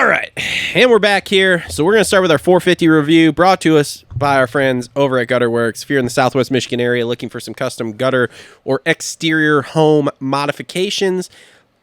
All right, and we're back here. So we're going to start with our 450 review, brought to us by our friends over at Gutter Works. If you're in the Southwest Michigan area looking for some custom gutter or exterior home modifications,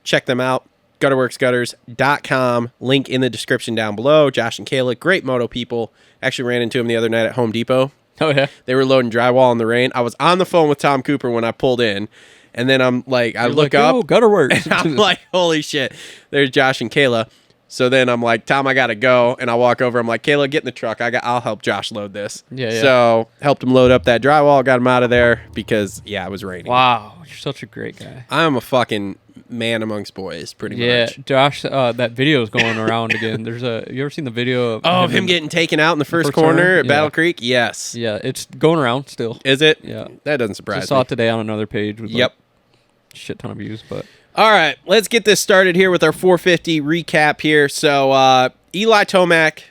check them out. GutterworksGutters.com. Link in the description down below. Josh and Kayla, great Moto people. Actually ran into them the other night at Home Depot. Oh, yeah? They were loading drywall in the rain. I was on the phone with Tom Cooper when I pulled in. And then I'm like, I look up. Oh, Gutter Works. And I'm like, holy shit. There's Josh and Kayla. So then I'm like, Tom, I got to go. And I walk over. I'm like, Kayla, get in the truck. I'll help Josh load this. Yeah. So helped him load up that drywall. Got him out of there because, it was raining. Wow. You're such a great guy. I'm a fucking man amongst boys, pretty much. Yeah, Josh, that video is going around again. You ever seen the video of him getting taken out in the first corner at Battle Creek? Yes. Yeah, it's going around still. Is it? Yeah. That doesn't surprise me. Just saw it today on another page with yep. Shit ton of views, but all right, let's get this started here with our 450 recap here. So Eli Tomac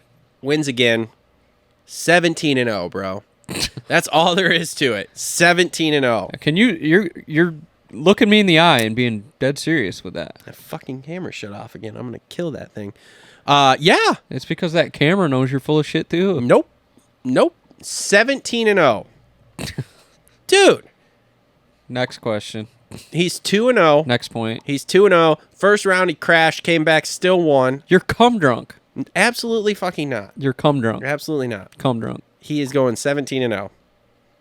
wins again, 17-0, bro. That's all there is to it. 17-0. Can you're looking me in the eye and being dead serious with that? That fucking camera shut off again. I'm gonna kill that thing. Yeah. It's because that camera knows you're full of shit too. Nope. 17-0. Dude. Next question. He's 2-0. Next point. He's 2-0. First round he crashed, came back, still won. You're cum drunk. Absolutely fucking not. You're cum drunk. Absolutely not. Cum drunk. He is going 17-0.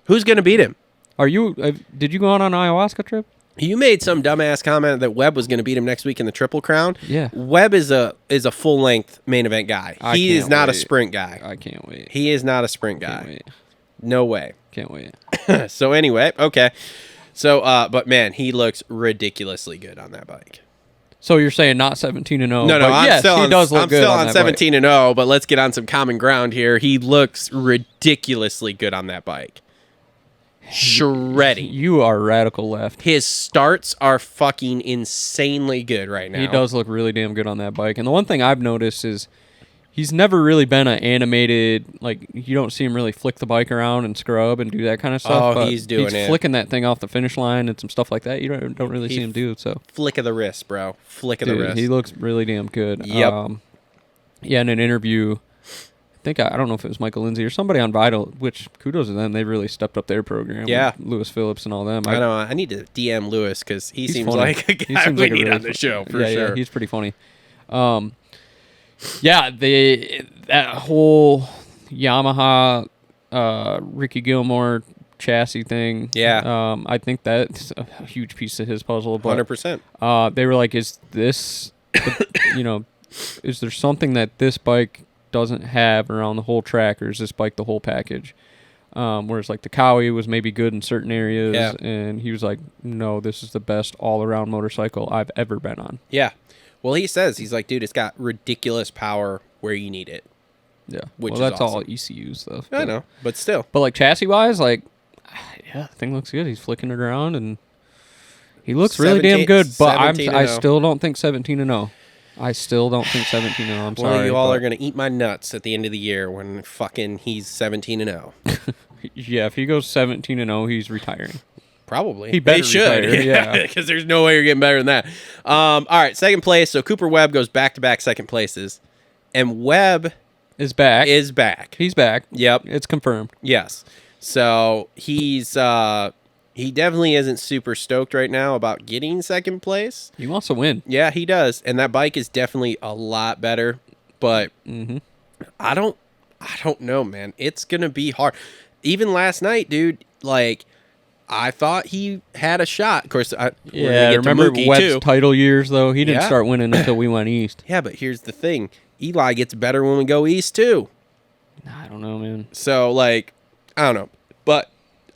Who's gonna beat him? Did you go on an ayahuasca trip? You made some dumbass comment that Webb was going to beat him next week in the Triple Crown. Yeah. Webb is a full length main event guy. He is not a sprint guy. I can't wait. He is not a sprint guy. Can't wait. No way. Can't wait. So anyway, okay. So, but man, he looks ridiculously good on that bike. So you're saying not 17-0? No, I'm still on 17-0. Bike. But let's get on some common ground here. He looks ridiculously good on that bike. Shredding. You are radical left. His starts are fucking insanely good right now. He does look really damn good on that bike. And the one thing I've noticed is he's never really been an animated, like, you don't see him really flick the bike around and scrub and do that kind of stuff. Oh, he's doing it. He's flicking that thing off the finish line and some stuff like that. You don't really see him do it. So flick of the wrist, bro. Flick of the wrist. He looks really damn good. Yep. Yeah, in an interview, I don't know if it was Michael Lindsay or somebody on Vital, which kudos to them. They really stepped up their program. Yeah. Lewis Phillips and all them. I know. I need to DM Lewis because he seems funny. like a guy we need on the show for sure. Yeah, he's pretty funny. Yeah, that whole Yamaha Ricky Gilmore chassis thing. Yeah. I think that's a huge piece of his puzzle. But 100%. They were like, is this, is there something that this bike doesn't have around the whole track, or is this bike the whole package? Whereas like the Cowie was maybe good in certain areas, and he was like, no, this is the best all-around motorcycle I've ever been on. Yeah. Well, he's like, dude, it's got ridiculous power where you need it. Yeah. Which that's is awesome. all ECU stuff. I know, but still. But like chassis-wise, like, yeah, the thing looks good. He's flicking it around, and he looks really damn good, but I still don't think 17-0. I still don't think 17-0. I'm sorry. Well, you all are going to eat my nuts at the end of the year when fucking he's 17-0. Yeah, if he goes 17-0, he's retiring. Probably. He better they should. retire, yeah. Because there's no way you're getting better than that. All right, second place. So Cooper Webb goes back-to-back second places. And Webb is back. He's back. Yep. It's confirmed. Yes. So he's he definitely isn't super stoked right now about getting second place. He wants to win. Yeah, he does. And that bike is definitely a lot better. But I don't know, man. It's going to be hard. Even last night, dude, like, I thought he had a shot. Of course, remember Webb's title years, though? He didn't start winning until we went east. Yeah, but here's the thing. Eli gets better when we go east, too. I don't know, man. So, like, I don't know. But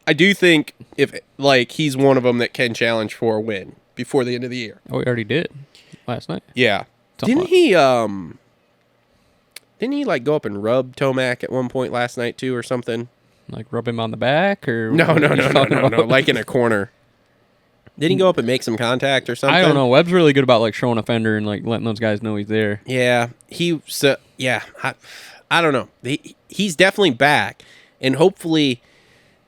I do think he's one of them that can challenge for a win before the end of the year. Oh, he already did last night. Yeah. Didn't he like go up and rub Tomac at one point last night too, or something? Like rub him on the back, or no, like in a corner. Didn't he go up and make some contact or something? I don't know. Webb's really good about like showing a fender and like letting those guys know he's there. Yeah, I don't know. He's definitely back, and hopefully,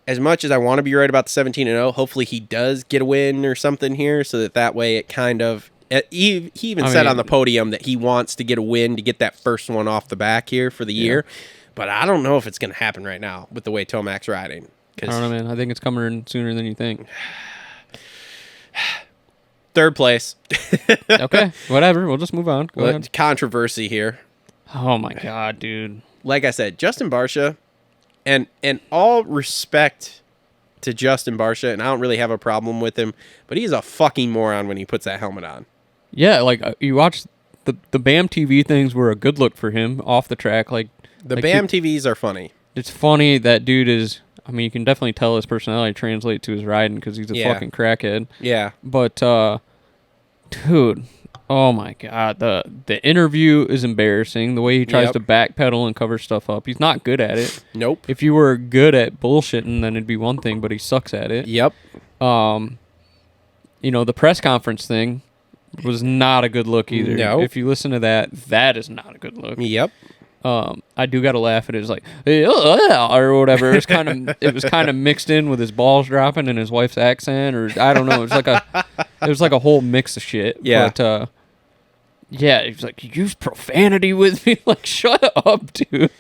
as much as I want to be right about the 17-0, hopefully he does get a win or something here, so that way it kind of he even said on the podium that he wants to get a win to get that first one off the back here for the year. But I don't know if it's going to happen right now with the way Tomac's riding. I don't know, man. I think it's coming in sooner than you think. Third place. Okay, whatever. We'll just move on. Go ahead. Controversy here. Oh, my God, dude. Like I said, Justin Barcia, and all respect to Justin Barcia, and I don't really have a problem with him, but he's a fucking moron when he puts that helmet on. Yeah, like, you watch the BAM TV things were a good look for him off the track. Like The BAM TVs are funny. It's funny. That dude is... I mean, you can definitely tell his personality translate to his riding because he's a fucking crackhead. Yeah. But, dude, oh my God. The interview is embarrassing. The way he tries to backpedal and cover stuff up. He's not good at it. Nope. If you were good at bullshitting, then it'd be one thing, but he sucks at it. Yep. The press conference thing was not a good look either. No. If you listen to that, that is not a good look. Yep. I do gotta laugh at it. It's like or whatever. It was kind of mixed in with his balls dropping and his wife's accent, or I don't know. It was like a whole mix of shit. Yeah. But he was like, "You use profanity with me." Like, shut up, dude.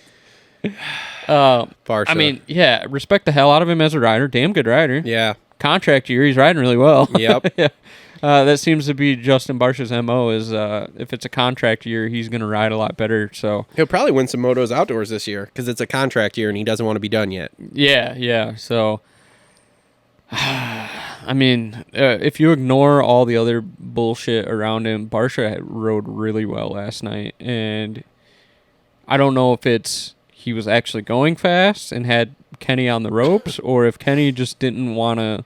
Barcia. I mean, yeah, respect the hell out of him as a rider. Damn good rider. Yeah. Contract year, he's riding really well. Yep. Yeah. That seems to be Justin Barcia's MO is if it's a contract year, he's going to ride a lot better. So he'll probably win some motos outdoors this year because it's a contract year and he doesn't want to be done yet. Yeah. So, I mean, if you ignore all the other bullshit around him, Barcia rode really well last night. And I don't know if it's he was actually going fast and had Kenny on the ropes or if Kenny just didn't want to,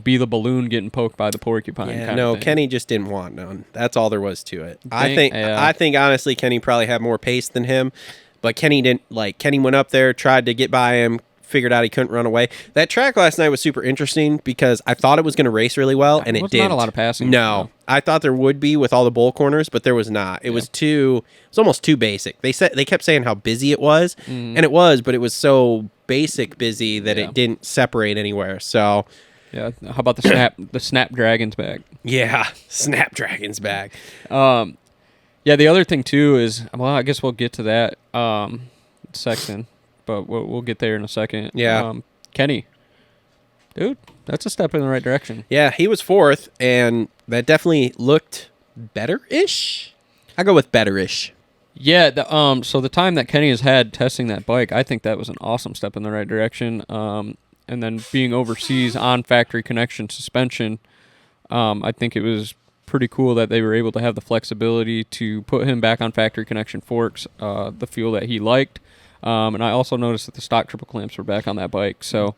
be the balloon getting poked by the porcupine. Yeah, kind no, of thing. Kenny just didn't want none. That's all there was to it. I think honestly, Kenny probably had more pace than him, but Kenny didn't. Like Kenny went up there, tried to get by him, figured out he couldn't run away. That track last night was super interesting because I thought it was going to race really well, and it didn't. Not a lot of passing. No, I thought there would be with all the bull corners, but there was not. It was almost too basic. They kept saying how busy it was, and it was, but it was so basic busy that it didn't separate anywhere. So. Yeah, how about the Snapdragon's bag? Yeah, Snapdragon's bag. Yeah, the other thing too is, well, I guess we'll get to that section, but we'll get there in a second. Yeah, Kenny, dude, that's a step in the right direction. Yeah, he was fourth, and that definitely looked better-ish. I go with better-ish. Yeah, so the time that Kenny has had testing that bike, I think that was an awesome step in the right direction. And then being overseas on factory connection suspension, I think it was pretty cool that they were able to have the flexibility to put him back on factory connection forks, the feel that he liked. And I also noticed that the stock triple clamps were back on that bike. So,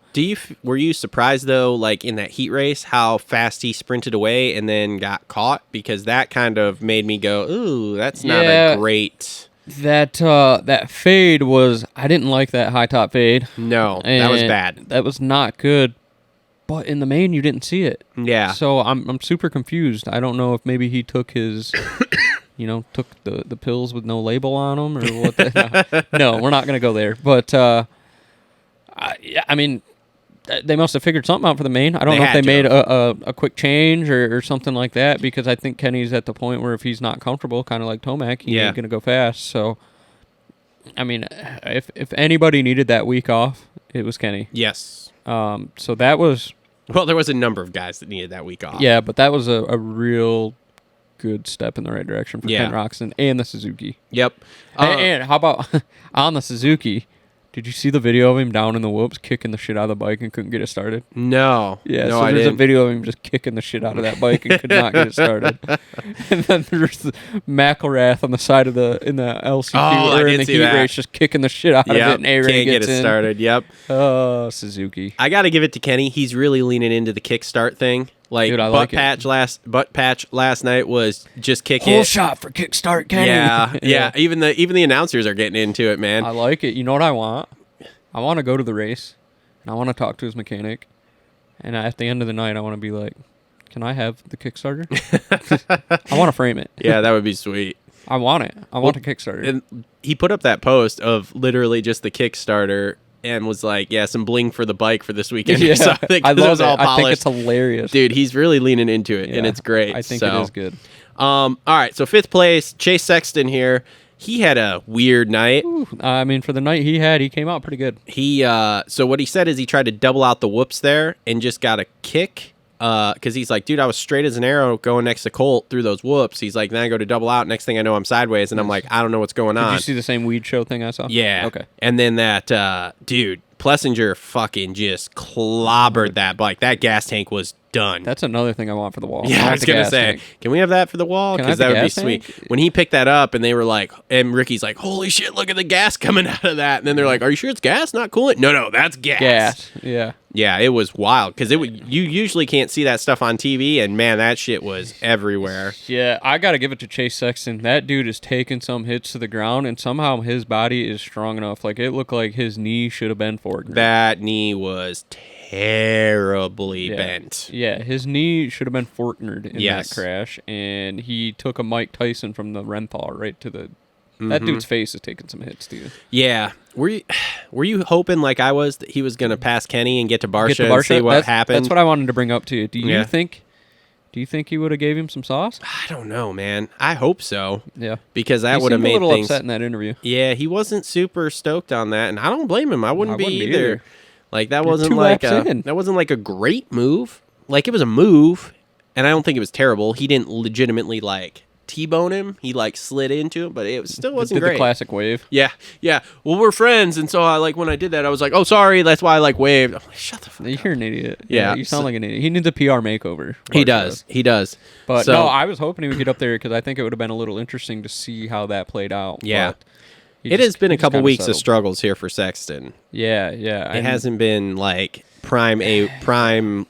were you surprised though, like in that heat race, how fast he sprinted away and then got caught? Because that kind of made me go, "Ooh, that's not a great." That fade was, I didn't like that high top fade. No, that was bad. That was not good. But in the main, you didn't see it. Yeah. So I'm super confused. I don't know if maybe he took his, took the pills with no label on them or what. No, we're not gonna go there. But I mean, they must have figured something out for the main. I don't know if they made a quick change or something like that, because I think Kenny's at the point where if he's not comfortable, kind of like Tomac, he ain't going to go fast. So, I mean, if anybody needed that week off, it was Kenny. Yes. So that was... Well, there was a number of guys that needed that week off. Yeah, but that was a real good step in the right direction for Ken Roxon and the Suzuki. Yep. And how about on the Suzuki... Did you see the video of him down in the whoops kicking the shit out of the bike and couldn't get it started? No. Yeah, no, so there's a video of him just kicking the shit out of that bike and could not get it started. And then there's the McElrath on the side of in the LCQ or in the heat race just kicking the shit out of it and A-Ray can't get it started. Yep. Oh, Suzuki. I got to give it to Kenny. He's really leaning into the kickstart thing. Like, dude, butt patch last night was just kicking. Whole shot for kickstart, Kenny. Yeah. Even the announcers are getting into it, man. I like it. You know what I want? I want to go to the race, and I want to talk to his mechanic, and at the end of the night, I want to be like, "Can I have the Kickstarter?" I want to frame it. Yeah, that would be sweet. I want it. I want a Kickstarter. And he put up that post of literally just the Kickstarter and was like, "Yeah, some bling for the bike for this weekend." Yeah, or something, I 'cause love was it. all I think it's polished. hilarious. Dude, he's really leaning into it, and Yeah, it's great. I think so. it is good. All right, so 5th place, Chase Sexton here. He had a weird night. Ooh, I mean, for the night he had, he came out pretty good. He so what he said is he tried to double out the whoops there and just got a kick. Because he's like, dude, I was straight as an arrow going next to Colt through those whoops. He's like, then I go to double out. Next thing I know, I'm sideways, and I'm like, I don't know what's going on. Did you see the same weed show thing I saw? Yeah. Okay. And then that dude, Plessinger fucking just clobbered that bike. That gas tank was done. That's another thing I want for the wall. Yeah, I was going to say, can we have that for the wall? Can I Because have that the would be gas sweet. tank? When he picked that up and they were like, and Ricky's like, holy shit, look at the gas coming out of that. And then they're like, are you sure it's gas, not coolant? No, that's gas. Gas. Yeah. Yeah, it was wild because you usually can't see that stuff on TV, and man, that shit was everywhere. Yeah, I got to give it to Chase Sexton. That dude is taking some hits to the ground, and somehow his body is strong enough. Like, it looked like his knee should have been forward. That knee was terribly bent. Yeah, his knee should have been Fortnered in Yes. that crash, and he took a Mike Tyson from the Renthal right to the... That dude's face is taking some hits, too. Yeah. Were you hoping, like I was, that he was going to pass Kenny and get to Barsha and see what happened? That's what I wanted to bring up to you. Do you Yeah. think he would have gave him some sauce? I don't know, man. I hope so. Yeah. Because that He would have seemed made a little things... upset in that interview. Yeah, he wasn't super stoked on that, and I don't blame him. I wouldn't be wouldn't either. Like that You're wasn't 2 like laps in. that wasn't like a great move. Like it was a move, and I don't think it was terrible. He didn't legitimately like T-bone him. He like slid into him, but it still wasn't Did great. the classic wave. Yeah. Well, we're friends, and so I like when I did that, I was like, "Oh, sorry." That's why I like waved. I'm like, shut the fuck up. You're an idiot. Yeah, you sound like an idiot. He needs a PR makeover. He Barsha does. But So- no, I was hoping he would get up there because I think it would have been a little interesting to see how that played out. Yeah. But he It just- has been he a just couple kinda weeks of settled. struggles here for Sexton. Yeah. It hasn't been like prime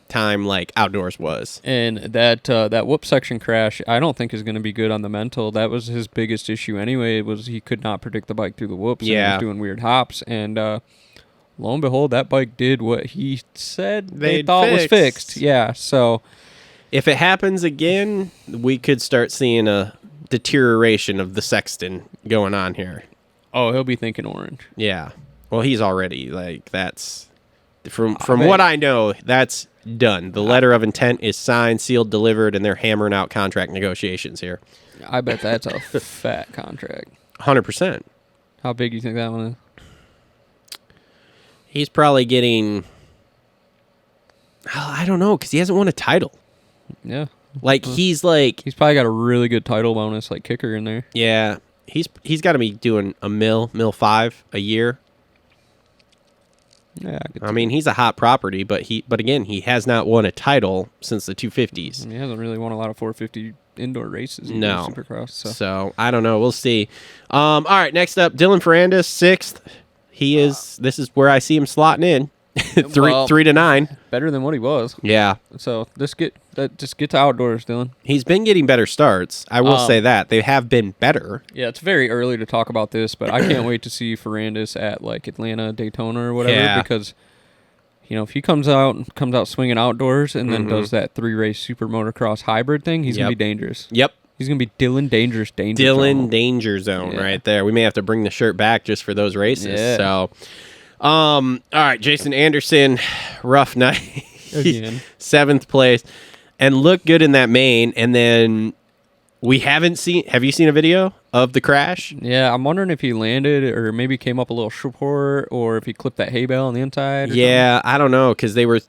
time like outdoors was. And that whoop section crash, I don't think is going to be good on the mental. That was his biggest issue anyway. Was he could not predict the bike through the whoops. And Yeah. was doing weird hops. And lo and behold, that bike did what he said they They'd thought was fixed. fixed. Yeah. So If it happens again, we could start seeing a deterioration of the Sexton going on here. he'll be thinking orange. Yeah. Well, he's already like that's from bet- what I know, that's done. The letter of intent is signed, sealed, delivered, and they're hammering out contract negotiations here. I bet that's a fat contract. 100%. How big do you think that one is? He's probably getting I don't know cuz he hasn't won a title. Yeah. Like he's like He's probably got a really good title bonus, like kicker in there. yeah, he's got to be doing a mil 5 a year. Yeah. I mean, he's a hot property, but again, he has not won a title since the 250s. He hasn't really won a lot of 450 indoor races. In No. Supercross. So I don't know. We'll see. All right, next up, Dylan Ferrandis, 6th. He is. This is where I see him slotting in. Well- 3 to 9. Better than what he was. Yeah, So just get to outdoors, Dylan. he's been getting better starts. I will say that they have been better. Yeah, it's very early to talk about this, but I can't wait to see Ferrandis at like Atlanta, Daytona, or whatever. Yeah. Because if he comes out swinging outdoors and then Mm-hmm. does that 3-race super motocross hybrid thing, he's gonna Yep. be dangerous. Yep, He's gonna be Dylan Dangerous Danger. Dylan Zone. Danger Zone Yeah. right there. We may have to bring the shirt back just for those races. Yeah. So, all right, Jason Anderson, rough night. Again. 7th place, and looked good in that main. And then we haven't seen. Have you seen a video of the crash? Yeah, I'm wondering if he landed or maybe came up a little short or if he clipped that hay bale on the inside. Or Yeah, I don't know because they were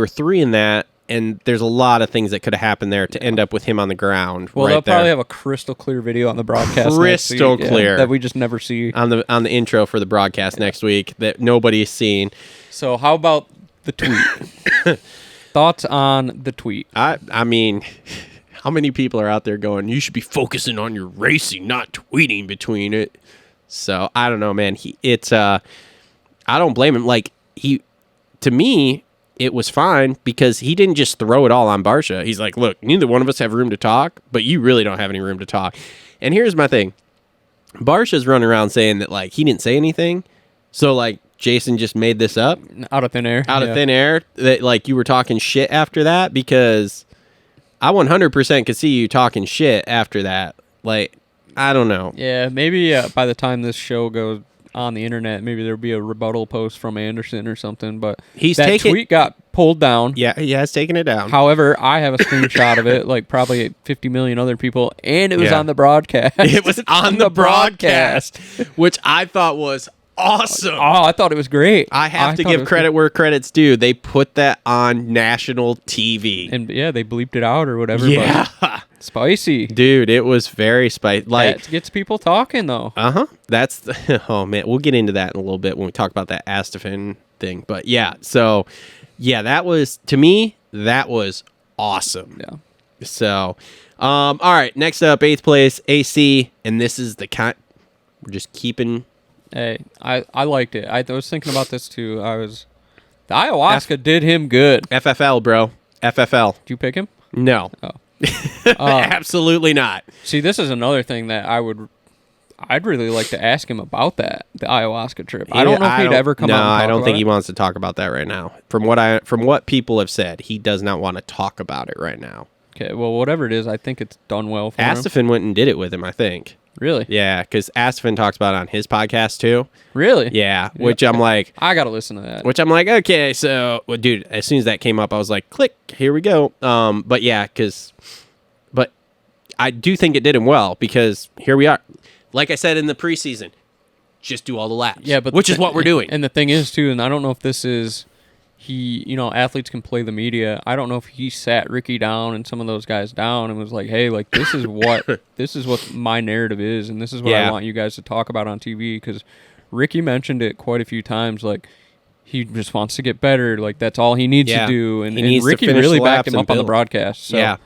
3 in that, and there's a lot of things that could have happened there to end up with him on the ground. Well, right they'll there. probably have a crystal clear video on the broadcast. Crystal next week, clear. that we just never see. on the intro for the broadcast next week that nobody's seen. So how about the tweet? Thoughts on the tweet? I mean, how many people are out there going, you should be focusing on your racing, not tweeting between it? So I don't know, man. I don't blame him. Like to me, it was fine because he didn't just throw it all on Barsha. He's like, look, neither one of us have room to talk, but you really don't have any room to talk. And here's my thing. Barsha's running around saying that like he didn't say anything. So like Jason just made this up Out of thin air. out of Yeah. thin air that like you were talking shit after that, because I 100% could see you talking shit after that. Like, I don't know. Yeah, maybe by the time this show goes on the internet. Maybe there'll be a rebuttal post from Anderson or something. But that tweet got pulled down. Yeah, he has taken it down. However, I have a screenshot of it, like probably 50 million other people, and it was Yeah. on the broadcast. It was on the broadcast, which I thought was awesome. Oh, I thought it was great. I have to give credit where credit's due. They put that on national TV. And yeah, they bleeped it out or whatever. Yeah. But spicy. Dude, it was very spicy. Like, That gets people talking, though. That's oh man, we'll get into that in a little bit when we talk about that Astafin thing. But yeah, so yeah, that was, to me, that was awesome. Yeah. So, all right, next up, 8th place, AC, and this is the kind we're just keeping. Hey, I liked it. I was thinking about this too. The ayahuasca did him good. FFL, bro. FFL. Did you pick him? No. Oh. Absolutely not. See, this is another thing that I'd really like to ask him about the ayahuasca trip. I don't know if he'd ever come out and talk I don't about think it. he wants to talk about that right now. From what people have said, he does not want to talk about it right now. Okay, well, whatever it is, I think it's done well for him. Astafin went and did it with him, I think. Really? Yeah, because Astafin talks about it on his podcast too. Really? Yeah, which I'm like, I gotta listen to that. Which I'm like, okay, so, well, dude, as soon as that came up, I was like, click, here we go. But yeah, but I do think it did him well because here we are. Like I said in the preseason, just do all the laps. Yeah, but which is what we're doing. And the thing is too, and I don't know if this is athletes can play the media. I don't know if he sat Ricky down and some of those guys down and was like, hey, like this is what my narrative is, and this is what I want you guys to talk about on TV, because Ricky mentioned it quite a few times, like he just wants to get better, like that's all he needs to do, and Ricky really backed him up on the broadcast. So, yeah.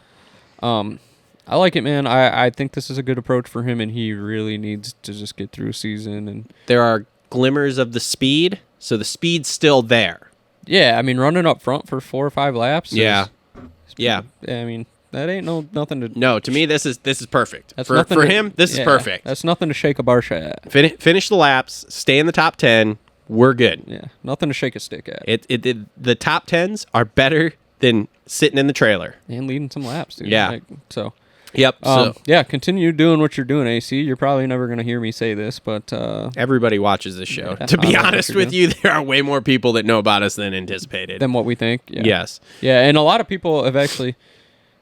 I like it, man. I think this is a good approach for him, and he really needs to just get through a season. And there are glimmers of the speed, so the speed's still there. Yeah, I mean, running up front for 4 or 5 laps. Yeah. I mean, that ain't nothing to. No, to me, this is perfect. That's for him, this is perfect. That's nothing to shake a barsha at. Finish the laps, stay in the top 10. We're good. Yeah, nothing to shake a stick at. The top 10s are better than sitting in the trailer and leading some laps, dude. Yeah. So. Yep. Yeah, continue doing what you're doing, AC. You're probably never going to hear me say this, but... everybody watches this show. To be honest with you, there are way more people that know about us than anticipated. Than what we think? Yeah. Yes. Yeah, and a lot of people have actually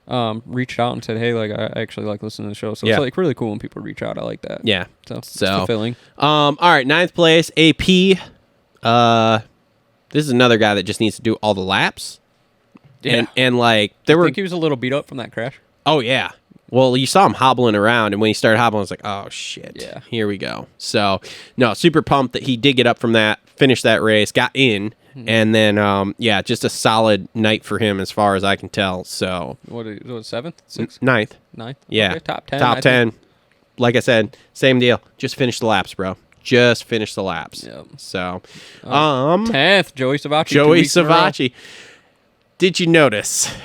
reached out and said, hey, like, I actually like listening to the show. So it's like really cool when people reach out. I like that. Yeah. So it's fulfilling. All right, 9th place, AP. This is another guy that just needs to do all the laps. Yeah. And like, I think he was a little beat up from that crash. Oh, yeah. Well, you saw him hobbling around, and when he started hobbling, I was like, oh, shit. Yeah. Here we go. So, no, super pumped that he did get up from that, finished that race, got in, and then, just a solid night for him as far as I can tell. So, What, 7th? 6th? 9th. 9th? Yeah. Okay, top 10. Top 10. Like I said, same deal. Just finish the laps, bro. Just finish the laps. Yep. So, 10th, Joey Savacci. Joey Savacci. Did you notice?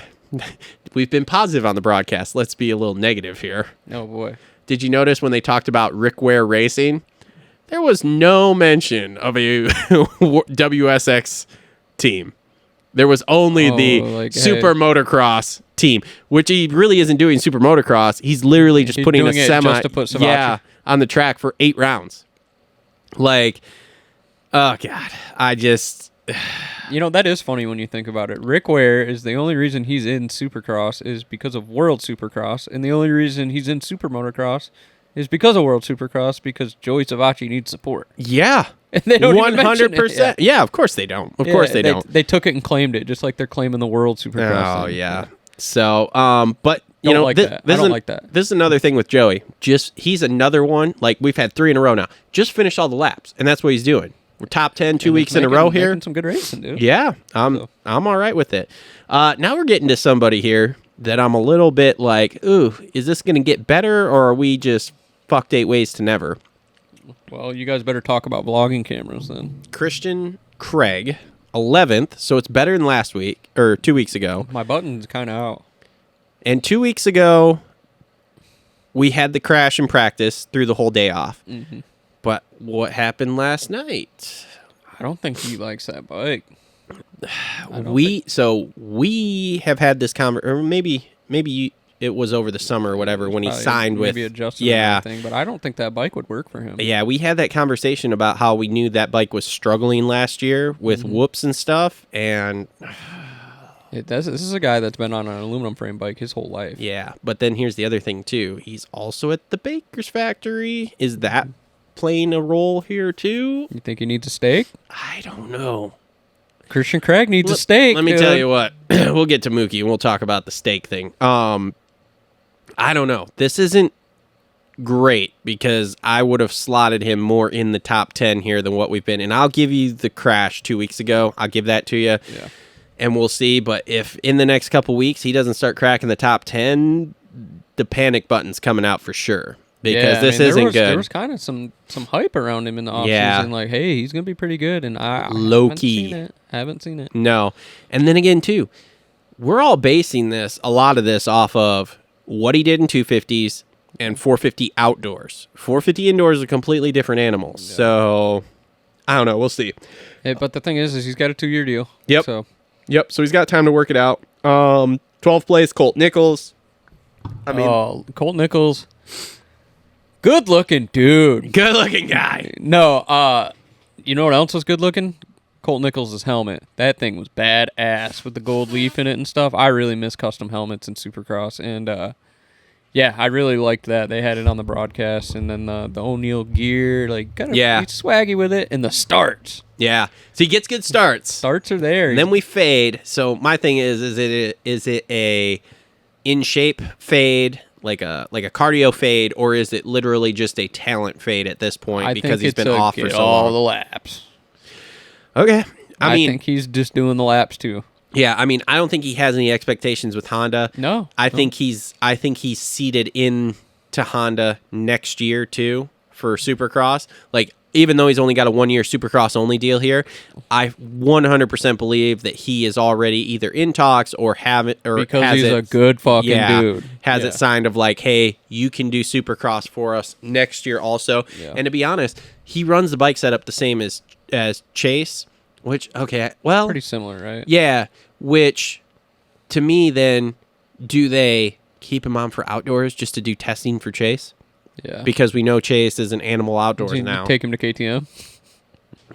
We've been positive on the broadcast. Let's be a little negative here. Oh, boy. Did you notice when they talked about Rick Ware Racing? There was no mention of a WSX team. There was only the Super Motocross team, which he really isn't doing Super Motocross. He's literally just putting a semi just to put Savacci. on the track for 8 rounds. Like, oh, God. I just... that is funny when you think about it. Rick Ware is the only reason he's in Supercross is because of World Supercross, and the only reason he's in Super Motocross is because of World Supercross, because Joey Savacci needs support. Yeah. And they don't 100%. Yeah, of course they don't. Of course they don't. They took it and claimed it, just like they're claiming the World Supercross. Oh, yeah. So, but, I don't like that. This is another thing with Joey. He's another one. Like, we've had 3 in a row now. Just finish all the laps, and that's what he's doing. We're top 10 2 weeks in a row here. Some good racing, dude. Yeah, I'm all right with it. Now we're getting to somebody here that I'm a little bit like, ooh, is this going to get better, or are we just fucked 8 ways to never? Well, you guys better talk about vlogging cameras then. Christian Craig, 11th, so it's better than last week, or 2 weeks ago. My button's kind of out. And 2 weeks ago, we had the crash in practice, threw the whole day off. Mm-hmm. But what happened last night? I don't think he likes that bike. We have had this conversation, or maybe it was over the summer or whatever when he signed with. Maybe adjustment or anything, but I don't think that bike would work for him. Yeah, we had that conversation about how we knew that bike was struggling last year with whoops and stuff, and This is a guy that's been on an aluminum frame bike his whole life. yeah. But then here's the other thing too. He's also at the Baker's factory. Is that playing a role here too? You think he needs a steak? I don't know. Christian Craig needs a steak. Let me tell you what. We'll get to Mookie and we'll talk about the steak thing. I don't know. This isn't great because I would have slotted him more in the top 10 here than what we've been. And I'll give you the crash 2 weeks ago. I'll give that to you. Yeah. And we'll see. But if in the next couple weeks he doesn't start cracking the top 10, the panic button's coming out for sure. Because this isn't good. There was kind of some hype around him in the offseason. Like, hey, he's going to be pretty good. And I haven't seen it. No. And then again, too, we're all basing a lot of this off of what he did in 250s and 450 outdoors. 450 indoors are completely different animals. Yeah. So, I don't know. We'll see. Hey, but the thing is he's got a 2-year deal. Yep. So he's got time to work it out. 12th place, Colt Nichols. Colt Nichols. Good looking dude. Good looking guy. No, you know what else was good looking? Colt Nichols' helmet. That thing was badass with the gold leaf in it and stuff. I really miss custom helmets in Supercross. And yeah, I really liked that. They had it on the broadcast, and then the O'Neill gear, like, kind of swaggy with it, and the starts. Yeah, so he gets good starts. Starts are there. And then we fade. So my thing is it a in shape fade, like a cardio fade, or is it literally just a talent fade at this point because he's been off for so long? All the laps. Okay, I think he's just doing the laps too. Yeah, I mean, I don't think he has any expectations with Honda. No, I think he's seated in to Honda next year too for Supercross. Like, even though he's only got a 1-year Supercross only deal here, I 100% believe that he is already either in talks or because he's a good fucking dude. Has it signed of like, hey, you can do Supercross for us next year also. Yeah. And to be honest, he runs the bike setup the same as Chase. Which, okay, well... pretty similar, right? Yeah, which, to me, then, do they keep him on for outdoors just to do testing for Chase? Yeah. Because we know Chase is an animal outdoors now. Take him to KTM?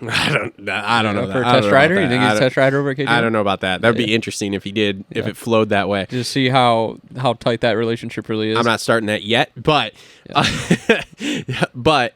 I don't know that. For a test rider? You think he's a test rider over at KTM? I don't know about that. That would be interesting if he did, if it flowed that way. Just see how tight that relationship really is. I'm not starting that yet, but... but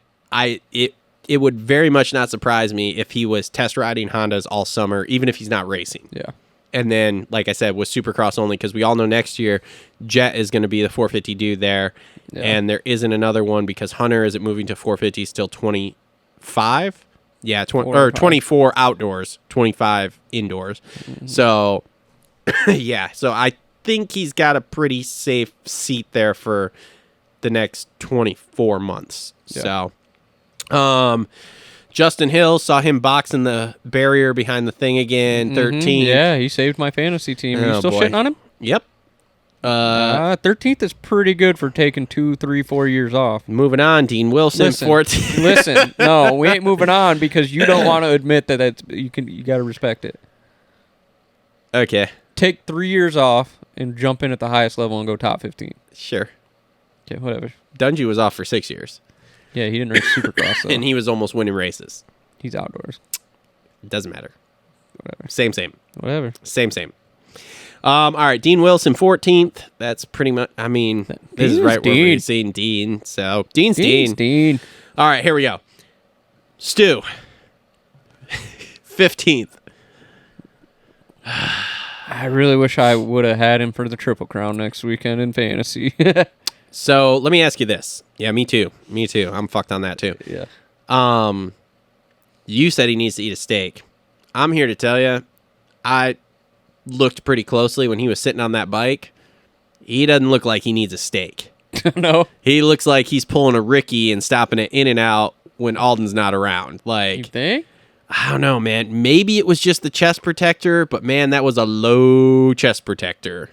it would very much not surprise me if he was test riding Hondas all summer, even if he's not racing. Yeah. And then, like I said, with Supercross only, because we all know next year, Jet is going to be the 450 dude there, and there isn't another one because Hunter isn't moving to 450 till 25? Yeah, 24 outdoors, 25 indoors. Mm-hmm. So, yeah, so I think he's got a pretty safe seat there for the next 24 months. Yeah. So, Justin Hill, saw him boxing the barrier behind the thing again, 13th. Yeah, he saved my fantasy team. Are you still shitting on him? Yep. 13th is pretty good for taking 2, 3, 4 years off. Moving on, Dean Wilson, 14th. Listen, no, we ain't moving on because you don't want to admit that you got to respect it. Okay. Take 3 years off and jump in at the highest level and go top 15. Sure. Okay, whatever. Dungy was off for 6 years. Yeah, he didn't race Supercross, though. And he was almost winning races. He's outdoors. Doesn't matter. Whatever. Same. Whatever. Same. All right, Dean Wilson, 14th. That's pretty much, I mean, this is right where we're seeing Dean. So, Dean's Dean. All right, here we go. Stu, 15th. I really wish I would have had him for the Triple Crown next weekend in fantasy. So let me ask you this. Yeah, me too. I'm fucked on that too. Yeah. You said he needs to eat a steak. I'm here to tell you, I looked pretty closely when he was sitting on that bike. He doesn't look like he needs a steak. No. He looks like he's pulling a Ricky and stopping it in and out when Alden's not around. Like, you think? I don't know, man. Maybe it was just the chest protector, but man, that was a low chest protector.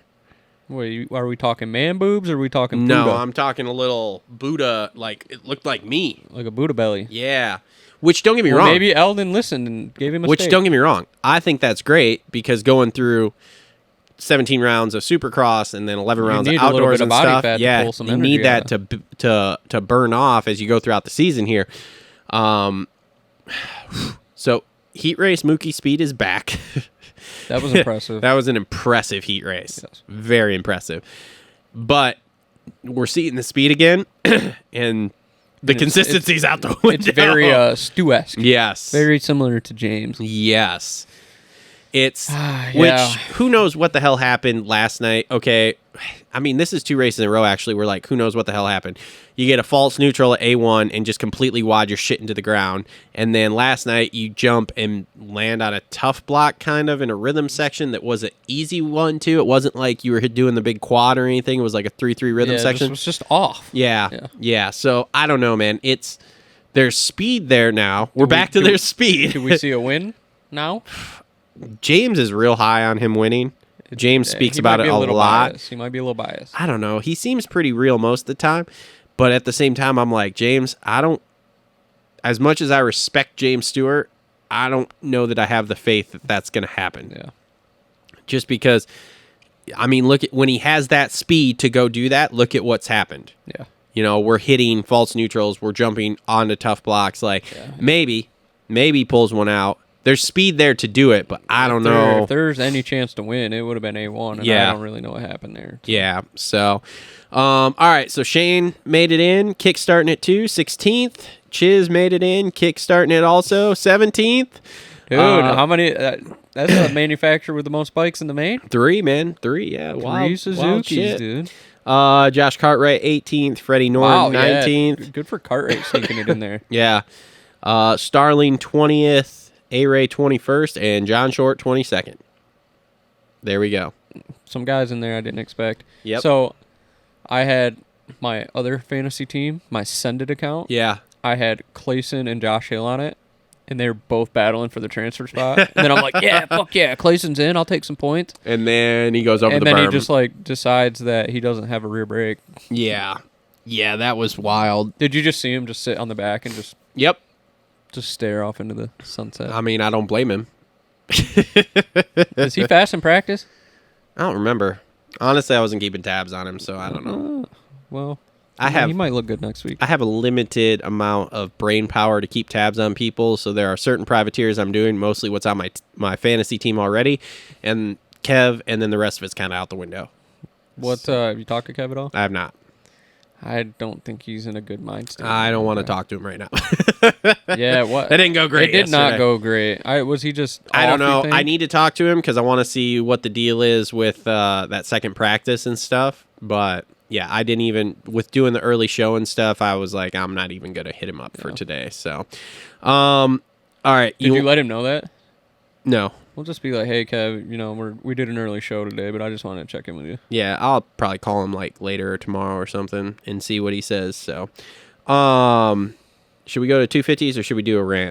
Wait, are we talking man boobs or are we talking Buddha? No, I'm talking a little Buddha, like, it looked like me. Like a Buddha belly. Yeah. Which, don't get me wrong. Maybe Eldon listened and gave him a steak. Don't get me wrong. I think that's great because going through 17 rounds of Supercross and then 11 rounds of need a little outdoors bit of and body stuff. fat to Yeah, pull some you need energy that to burn off as you go throughout the season here. So heat race Mookie Speed is back. That was impressive. That was an impressive heat race. Yes. Very impressive. But we're seeing the speed again, and the consistency's out the window. It's very Stu-esque. Yes. Very similar to James. Yes. It's Yeah. which who knows what the hell happened last night. Okay. I mean, this is 2 races in a row actually. We're like, who knows what the hell happened. You get a false neutral at A1 and just completely wad your shit into the ground. And then last night you jump and land on a tough block kind of in a rhythm section that was an easy one too. It wasn't like you were doing the big quad or anything. It was like a 3-3 rhythm section. It was just off. Yeah. So I don't know, man. There's speed there now. We're back to their speed. Do we see a win now? James is real high on him winning. James speaks about it a lot. Biased. He might be a little biased. I don't know. He seems pretty real most of the time. But at the same time, I'm like, James, as much as I respect James Stewart, I don't know that I have the faith that that's going to happen. Yeah. Just because, I mean, look at when he has that speed to go do that, look at what's happened. Yeah. You know, we're hitting false neutrals. We're jumping onto tough blocks. Like, maybe he pulls one out. There's speed there to do it, but I don't know. If there's any chance to win, it would have been A1, and I don't really know what happened there. Yeah, so, all right, so Shane made it in, kickstarting it too, 16th. Chiz made it in, kickstarting it also, 17th. Dude, how many? That's a manufacturer with the most bikes in the main? 3, man, 3, yeah. 3 Suzukis, dude. Josh Cartwright, 18th. Freddie Norton, 19th. Yeah. Good for Cartwright sneaking it in there. Yeah. Starling, 20th. A-Ray 21st, and John Short 22nd. There we go. Some guys in there I didn't expect. Yep. So I had my other fantasy team, my Send It account. Yeah. I had Clayson and Josh Hill on it, and they were both battling for the transfer spot. And then I'm like, yeah, fuck yeah, Clayson's in. I'll take some points. And then he goes over and the berm. And then he just like decides that he doesn't have a rear brake. Yeah. Yeah, that was wild. Did you just see him just sit on the back and just... Yep. Just stare off into the sunset? I mean, I don't blame him. Is he fast in practice? I don't remember. Honestly, I wasn't keeping tabs on him, so I don't know. Well, he might look good next week. I have a limited amount of brain power to keep tabs on people, so there are certain privateers I'm doing, mostly what's on my fantasy team already, and Kev, and then the rest of it's kind of out the window. Have you talked to Kev at all? I have not. I don't think he's in a good mind state. I don't want to talk to him right now. Yeah, what? That didn't go great. It did not go great. Was he just? I don't know. I need to talk to him because I want to see what the deal is with that second practice and stuff. But yeah, I didn't even with doing the early show and stuff. I was like, I'm not even gonna hit him up for today. So, all right. Did you let him know that? No. We'll just be like, hey, Kev, we did an early show today, but I just wanted to check in with you. Yeah, I'll probably call him like later or tomorrow or something and see what he says. So, should we go to 250s or should we do a rant?